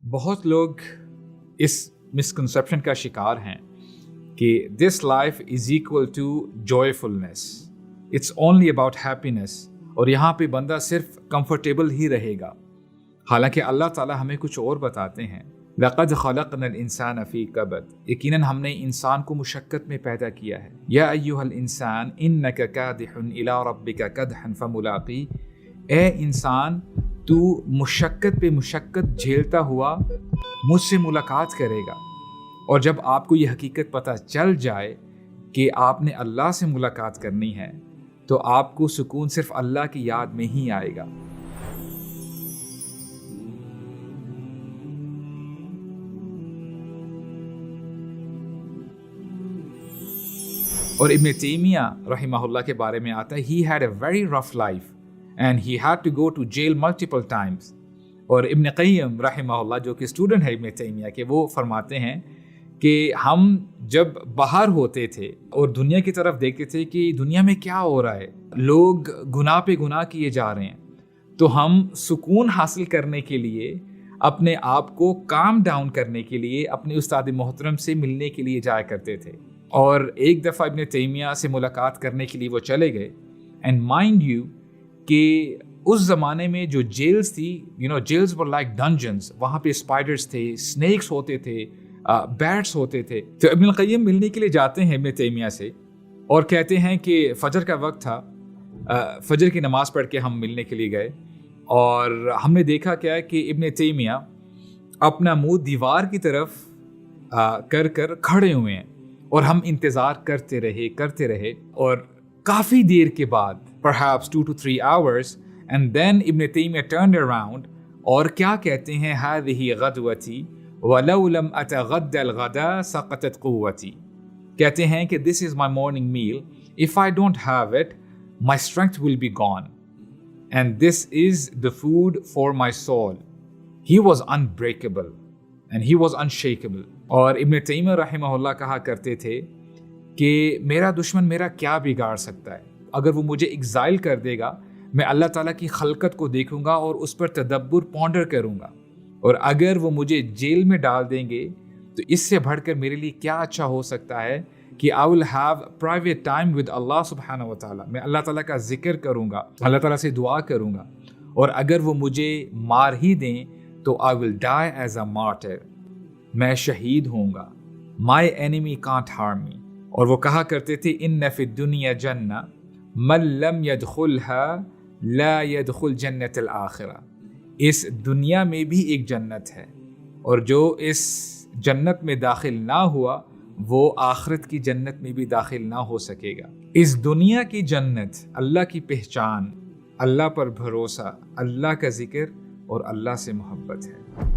بہت لوگ اس مسکنسیپشن کا شکار ہیں کہ this life is equal to joyfulness, it's only about happiness, اور یہاں پہ بندہ صرف کمفرٹیبل ہی رہے گا. حالانکہ اللہ تعالیٰ ہمیں کچھ اور بتاتے ہیں. لَقَدْ خَلَقْنَا الْإِنسَانَ فِي كَبَدٍ، یقیناً ہم نے انسان کو مشقت میں پیدا کیا ہے. یا ایھا الانسان انک کادح الی ربک کدحا فملاقیہ، اے انسان تو مشقت پہ مشقت جھیلتا ہوا مجھ سے ملاقات کرے گا. اور جب آپ کو یہ حقیقت پتہ چل جائے کہ آپ نے اللہ سے ملاقات کرنی ہے تو آپ کو سکون صرف اللہ کی یاد میں ہی آئے گا. اور ابن تیمیہ رحمہ اللہ کے بارے میں آتا ہے he had a very rough life and he had to go to jail multiple times. اور ابن قیم رحمہ اللہ جو کہ اسٹوڈنٹ ہے ابن تیمیہ کے، وہ فرماتے ہیں کہ ہم جب باہر ہوتے تھے اور دنیا کی طرف دیکھتے تھے کہ دنیا میں کیا ہو رہا ہے، لوگ گناہ پہ گناہ کیے جا رہے ہیں، تو ہم سکون حاصل کرنے کے لیے، اپنے آپ کو کام ڈاؤن کرنے کے لیے اپنے استاد محترم سے ملنے کے لیے جایا کرتے تھے. اور ایک دفعہ ابن تیمیہ سے ملاقات کرنے کے لیے وہ چلے گئے. اینڈ مائنڈ یو کہ اس زمانے میں جو جیلز تھی، جیلز ور لائک ڈنجنز، وہاں پہ اسپائڈرز تھے، اسنیکس ہوتے تھے، بیٹس ہوتے تھے. تو ابن القیم ملنے کے لیے جاتے ہیں ابن تیمیہ سے اور کہتے ہیں کہ فجر کا وقت تھا، فجر کی نماز پڑھ کے ہم ملنے کے لیے گئے. اور ہم نے دیکھا کیا کہ ابن تیمیہ اپنا منہ دیوار کی طرف کر کھڑے ہوئے ہیں، اور ہم انتظار کرتے رہے اور کافی دیر کے بعد perhaps 2 to 3 hours and then ابن تیمیہ turned around اور کیا کہتے ہیں هذه غدوتي ولو لم أتغدى الغداء سقطت قوتي، کہتے ہیں کہ this is my morning meal, if I don't have it my strength will be gone and this is the food for my soul. He was unbreakable and he was unshakable. اور ابن تیمیہ رحمہ اللہ کہا کرتے تھے کہ میرا دشمن میرا کیا بگاڑ سکتا ہے، اگر وہ مجھے ایگزائل کر دے گا میں اللہ تعالیٰ کی خلقت کو دیکھوں گا اور اس پر تدبر پونڈر کروں گا، اور اگر وہ مجھے جیل میں ڈال دیں گے تو اس سے بڑھ کر میرے لیے کیا اچھا ہو سکتا ہے کہ I will have private time with اللہ سبحانہ و تعالیٰ، میں اللہ تعالیٰ کا ذکر کروں گا، اللہ تعالیٰ سے دعا کروں گا، اور اگر وہ مجھے مار ہی دیں تو I will die as a martyr، میں شہید ہوں گا. My enemy can't harm me. اور وہ کہا کرتے تھے ان فی الدنیا جنہ من لم يدخلها لا يدخل جنت الآخرہ، اس دنیا میں بھی ایک جنت ہے، اور جو اس جنت میں داخل نہ ہوا وہ آخرت کی جنت میں بھی داخل نہ ہو سکے گا. اس دنیا کی جنت اللہ کی پہچان، اللہ پر بھروسہ، اللہ کا ذکر اور اللہ سے محبت ہے.